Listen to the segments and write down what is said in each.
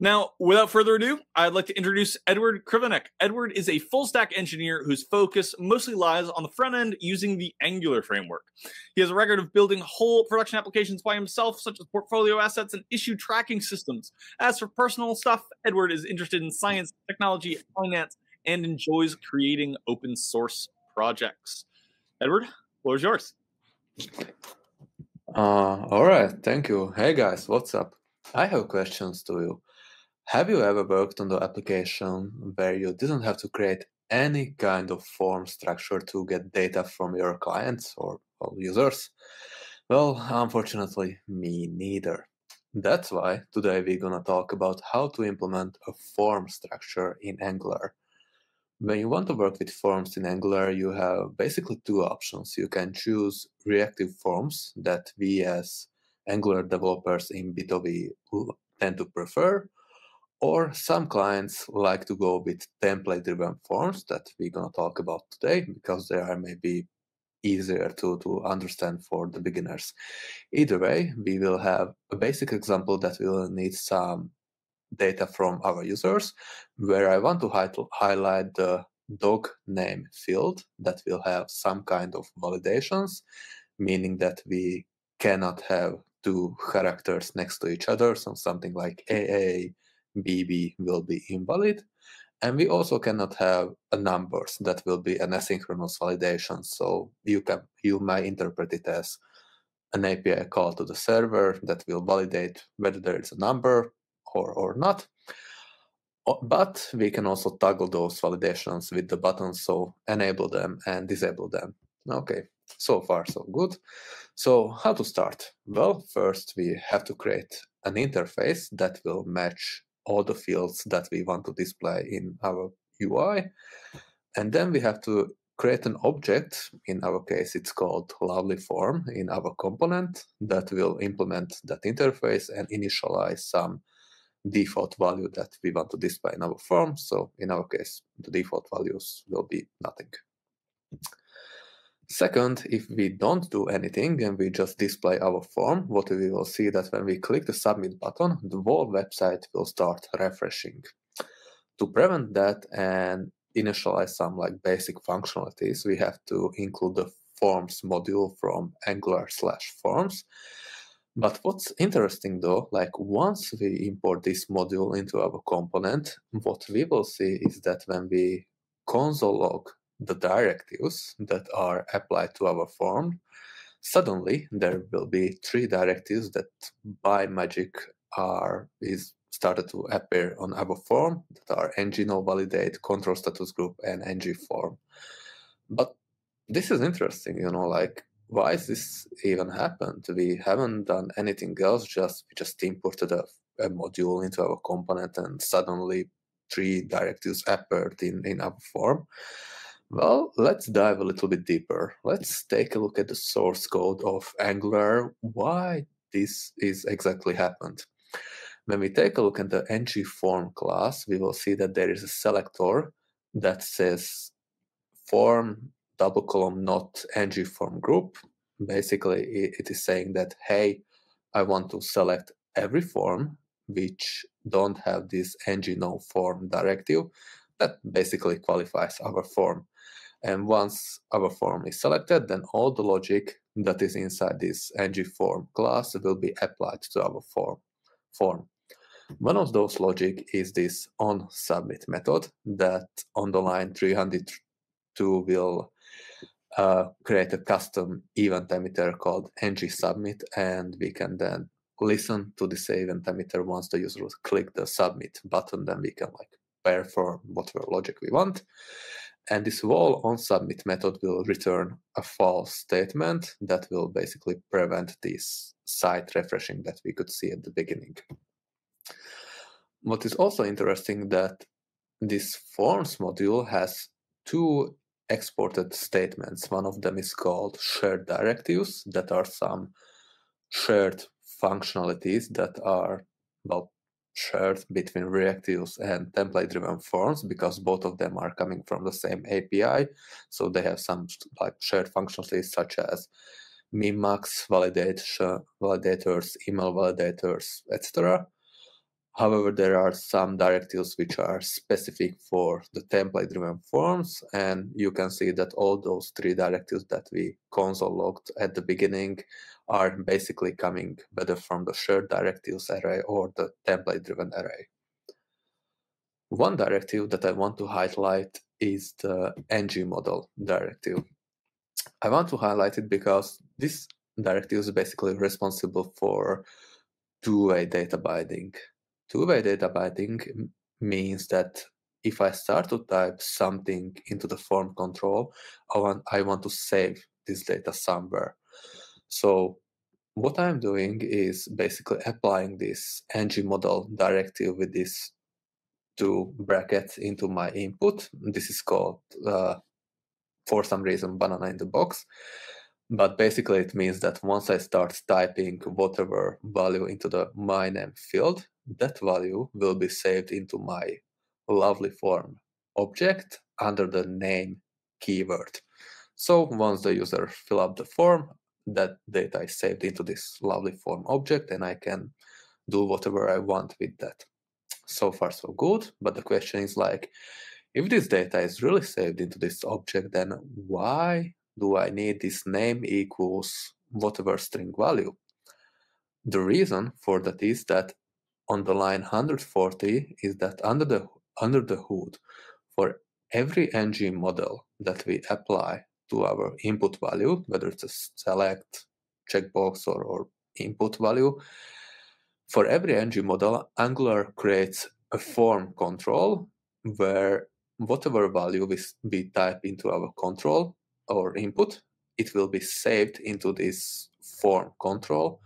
Now, without further ado, I'd like to introduce Eduard Krivanek. Eduard is a full-stack engineer whose focus mostly lies on the front end using the Angular framework. He has a record of building whole production applications by himself, such as portfolio assets and issue tracking systems. As for personal stuff, Eduard is interested in science, technology, finance, and enjoys creating open source projects. Eduard, the floor is yours. All right, thank you. Hey guys, what's up? I have questions to you. Have you ever worked on the application where you didn't have to create any kind of form structure to get data from your clients or users? Well, unfortunately, me neither. That's why today we're gonna talk about how to implement a form structure in Angular. When you want to work with forms in Angular, you have basically two options. You can choose reactive forms that we as Angular developers in Bitovi tend to prefer, or some clients like to go with template-driven forms that we're going to talk about today because they are maybe easier to understand for the beginners. Either way, we will have a basic example that will need some data from our users, where I want to highlight the dog name field that will have some kind of validations, meaning that we cannot have two characters next to each other, so something like AA, BB will be invalid. And we also cannot have a numbers that will be an asynchronous validation. So you might interpret it as an API call to the server that will validate whether there is a number or not. But we can also toggle those validations with the buttons, so enable them and disable them. Okay, so far so good. So how to start? Well, first we have to create an interface that will match all the fields that we want to display in our UI. And then we have to create an object. In our case, it's called lovely form in our component that will implement that interface and initialize some default value that we want to display in our form. So in our case, the default values will be nothing. Second, if we don't do anything and we just display our form, what we will see that when we click the submit button, the whole website will start refreshing. To prevent that and initialize some like basic functionalities, we have to include the forms module from Angular/forms. But what's interesting though, like once we import this module into our component, what we will see is that when we console log the directives that are applied to our form, suddenly there will be 3 directives that by magic is started to appear on our form that are ng-no-validate, control status group, and ng-form. But this is interesting, like why is this even happened? We haven't done anything else, we just imported a module into our component and suddenly 3 directives appeared in our form. Well, let's dive a little bit deeper. Let's take a look at the source code of Angular, why this is exactly happened. When we take a look at the ng-form class, we will see that there is a selector that says form not ng-form group. Basically, it is saying that, hey, I want to select every form which don't have this ng-no-form directive. That basically qualifies our form. And once our form is selected, then all the logic that is inside this ng-form class will be applied to our form. One of those logic is this onSubmit method that on the line 302 will create a custom event emitter called ng-submit, and we can then listen to this event emitter once the user will click the submit button. Then we can perform whatever logic we want. And this whole onSubmit method will return a false statement that will basically prevent this site refreshing that we could see at the beginning. What is also interesting that this forms module has 2 exported statements. One of them is called shared directives, that are some shared functionalities that are shared between reactives and template-driven forms, because both of them are coming from the same API. So they have some shared functionalities such as min-max validators, email validators, etc. However, there are some directives which are specific for the template-driven forms, and you can see that all those 3 directives that we console logged at the beginning are basically coming whether from the shared directives array or the template-driven array. One directive that I want to highlight is the ng model directive. I want to highlight it because this directive is basically responsible for two-way data binding. Two-way data binding means that if I start to type something into the form control, I want to save this data somewhere. So what I'm doing is basically applying this ng model directive with these 2 brackets into my input. This is called, for some reason, banana in the box. But basically it means that once I start typing whatever value into the my name field, that value will be saved into my lovely form object under the name keyword. So once the user fill up the form, that data is saved into this lovely form object, and I can do whatever I want with that. So far so good, but the question is like, if this data is really saved into this object, then why do I need this name equals whatever string value? The reason for that is that on the line 140 is that under the hood, for every ng model that we apply to our input value, whether it's a select, checkbox, or input value, for every ng model, Angular creates a form control where whatever value we type into our control or input, it will be saved into this form control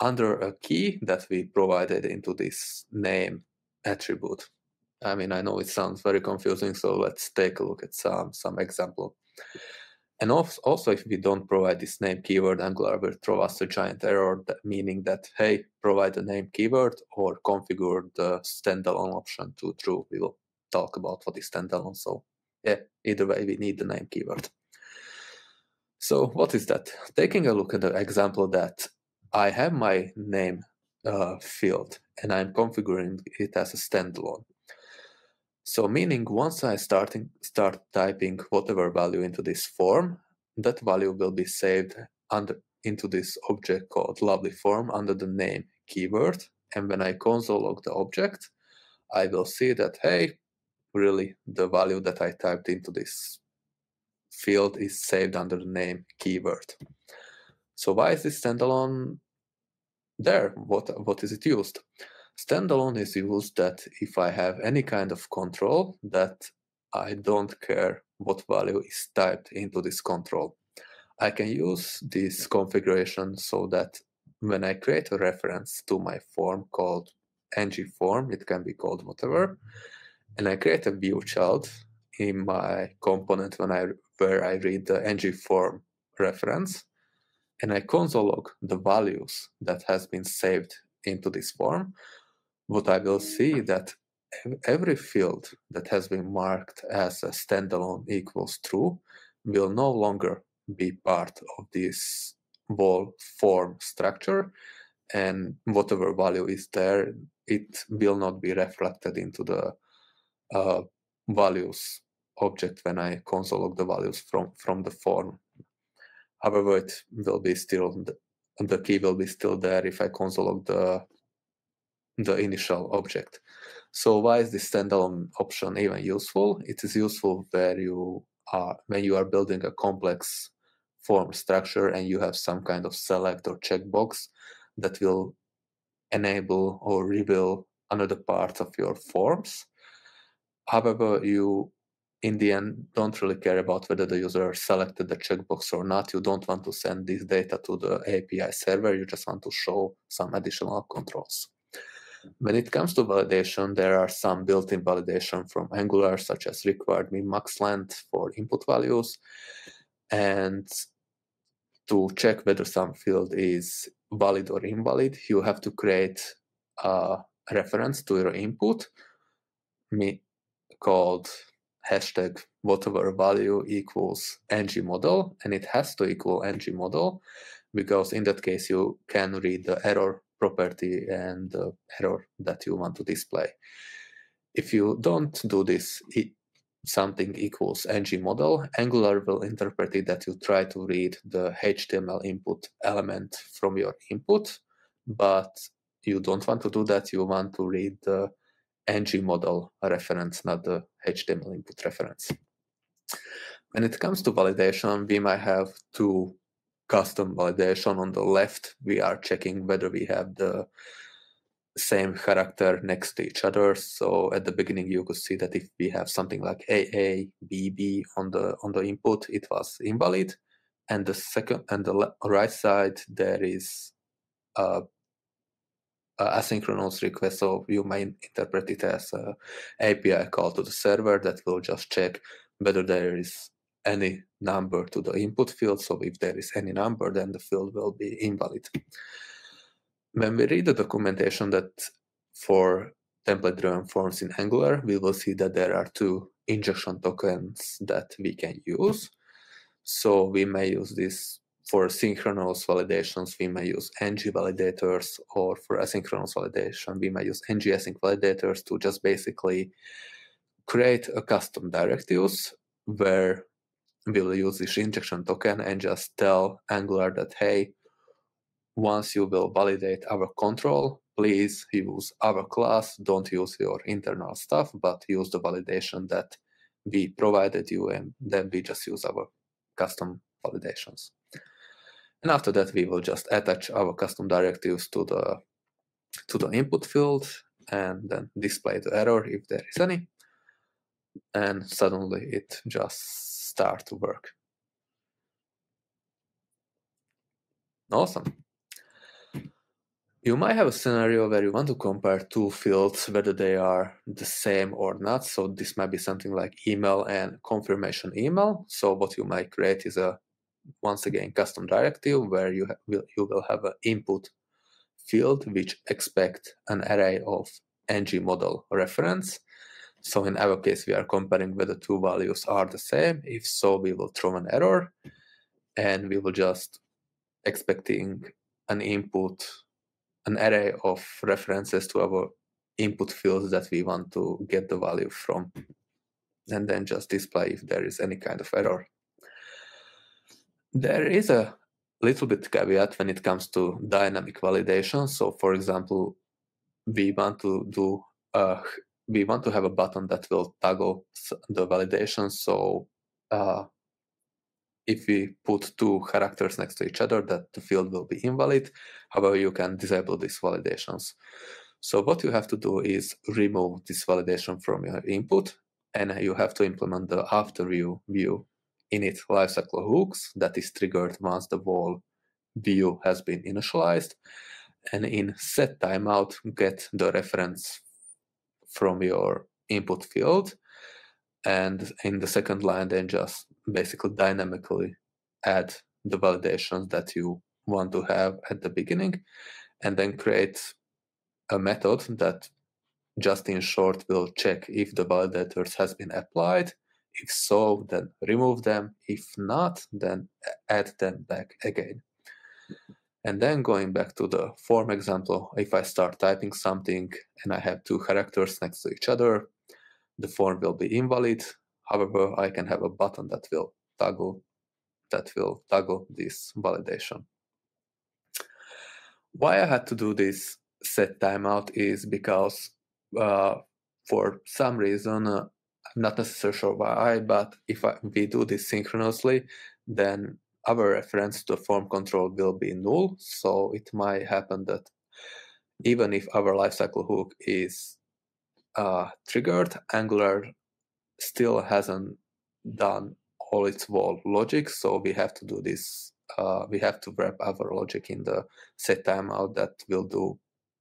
under a key that we provided into this name attribute. I mean, I know it sounds very confusing, so let's take a look at some example. And also, if we don't provide this name keyword, Angular will throw us a giant error, meaning that, hey, provide the name keyword or configure the standalone option to true. We will talk about what is standalone. So yeah, either way, we need the name keyword. So what is that? Taking a look at the example that I have my name field and I'm configuring it as a standalone. So meaning once I start typing whatever value into this form, that value will be saved into this object called lovely form under the name keyword. And when I console log the object, I will see that, hey, really the value that I typed into this field is saved under the name keyword. So why is this standalone there? What is it used? Standalone is used that if I have any kind of control that I don't care what value is typed into this control. I can use this configuration so that when I create a reference to my form called ng form, it can be called whatever, and I create a view child in my component where I read the ng form reference, and I console log the values that has been saved into this form, what I will see that every field that has been marked as a standalone equals true will no longer be part of this whole form structure, and whatever value is there, it will not be reflected into the values object when I console log the values from the form. However, it will be still, the key will be still there if I console log the initial object. So why is this standalone option even useful? It is useful when you are building a complex form structure and you have some kind of select or checkbox that will enable or reveal another part of your forms. However, you in the end don't really care about whether the user selected the checkbox or not. You don't want to send this data to the API server. You just want to show some additional controls. When it comes to validation, there are some built-in validation from Angular, such as required min-max length for input values. And to check whether some field is valid or invalid, you have to create a reference to your input called hashtag whatever value equals ng model, and it has to equal ng model because in that case you can read the error property and the error that you want to display. If you don't do this, something equals ng model, Angular will interpret it that you try to read the HTML input element from your input, but you don't want to do that. You want to read the ng model reference, not the HTML input reference. When it comes to validation, we might have two custom validation. On the left, we are checking whether we have the same character next to each other. So at the beginning, you could see that if we have something like AA, BB on the input, it was invalid. And the second and the right side, there is a asynchronous request. So you might interpret it as an API call to the server that will just check whether there is any number to the input field. So if there is any number, then the field will be invalid. When we read the documentation that for template-driven forms in Angular, we will see that there are two injection tokens that we can use. So we may use this for synchronous validations, we may use ng validators, or for asynchronous validation, we may use ng-async validators to just basically create a custom directives where we'll use this injection token and just tell Angular that, hey, once you will validate our control, please use our class, don't use your internal stuff, but use the validation that we provided you, and then we just use our custom validations. And after that, we will just attach our custom directives to the input field and then display the error if there is any. And suddenly it just starts to work. Awesome. You might have a scenario where you want to compare two fields, whether they are the same or not. So this might be something like email and confirmation email. So what you might create is a, once again, custom directive where you will have an input field which expect an array of ng model reference. So in our case, we are comparing whether two values are the same. If so, we will throw an error, and we will just expecting an input, an array of references to our input fields that we want to get the value from, and then just display if there is any kind of error. There is a little bit caveat when it comes to dynamic validation. So for example, we want to have a button that will toggle the validation. So if we put two characters next to each other, that the field will be invalid. However, you can disable these validations. So what you have to do is remove this validation from your input, and you have to implement the after view init lifecycle hooks that is triggered once the whole view has been initialized. And in set timeout, get the reference from your input field. And in the second line, then just basically dynamically add the validations that you want to have at the beginning, and then create a method that just in short will check if the validators has been applied. If so, then remove them. If not, then add them back again. And then going back to the form example, if I start typing something and I have two characters next to each other, the form will be invalid. However, I can have a button that will toggle this validation. Why I had to do this set timeout is because for some reason, I'm not necessarily sure why, but if we do this synchronously, then our reference to the form control will be null. So it might happen that even if our lifecycle hook is triggered, Angular still hasn't done all its whole logic. So we have to do this. We have to wrap our logic in the set timeout that will do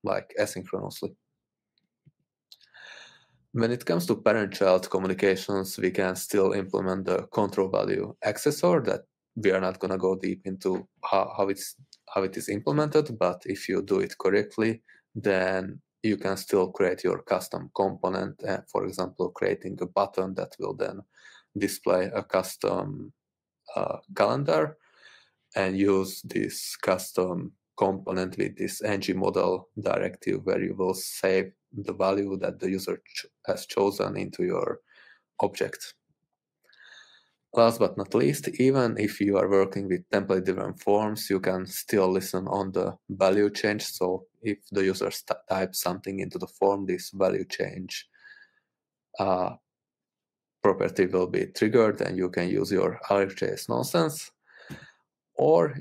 like asynchronously. When it comes to parent-child communications, we can still implement the control value accessor. That we are not going to go deep into how it is implemented, but if you do it correctly, then you can still create your custom component, for example, creating a button that will then display a custom calendar, and use this custom component with this ng-model directive where you will save the value that the user has chosen into your object. Last but not least, even if you are working with template-driven forms, you can still listen on the value change. So if the user types something into the form, this value change property will be triggered, and you can use your RxJS nonsense. Or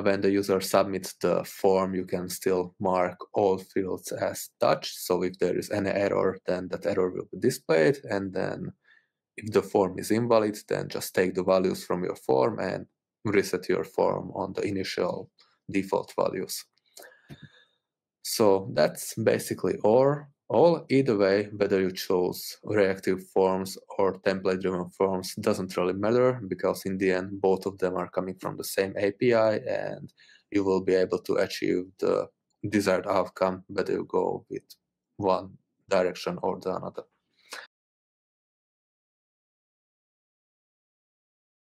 when the user submits the form, you can still mark all fields as touched. So if there is any error, then that error will be displayed. And then if the form is invalid, then just take the values from your form and reset your form on the initial default values. So that's basically all. Either way, whether you chose reactive forms or template-driven forms doesn't really matter, because in the end, both of them are coming from the same API, and you will be able to achieve the desired outcome whether you go with one direction or the another.